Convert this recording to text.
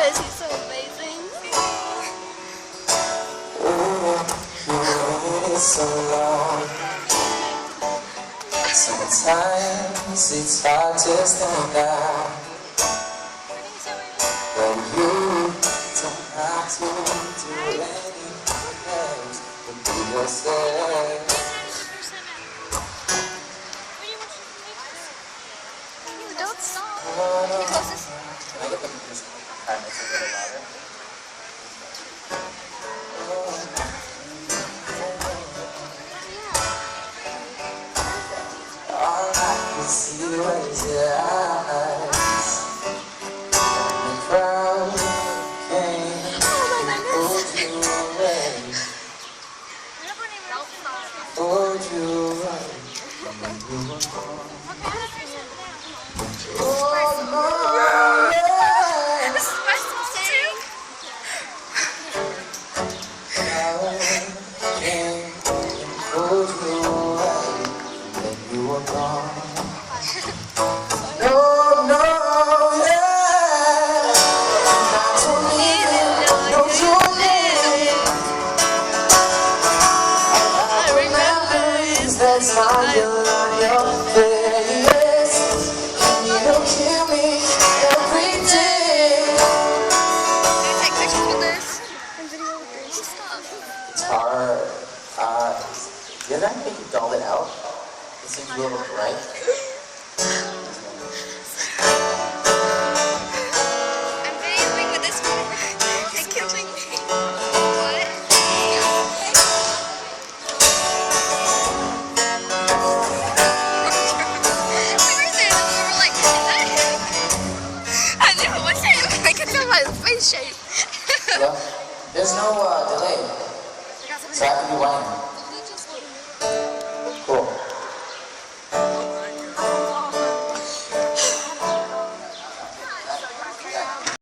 is. He's so amazing. It's so long. Sometimes it's hard to stand out when you don't have to do anything else but be yourself. Don't stop. Can I get the music kind of a little louder? All I can see was your eyes. And the crowd came and pulled you away. Pulled you away from where you were born. Oh, no, yeah. This is my song too. Crowd came and pulled you away when you were gone. No, no, yeah. Not to leave it, no to live. All I remember is that smile on your face. And you kill me every day. Can you take pictures with this? And video with this stuff. It's hard. Did I think you dulled it out? It seems a little bright. I'm videoing with this one. It's killing me. What? We were there and we were like, is that him? I knew it was him. I could tell by his face shape. Well, there's no delay, so I can be whining.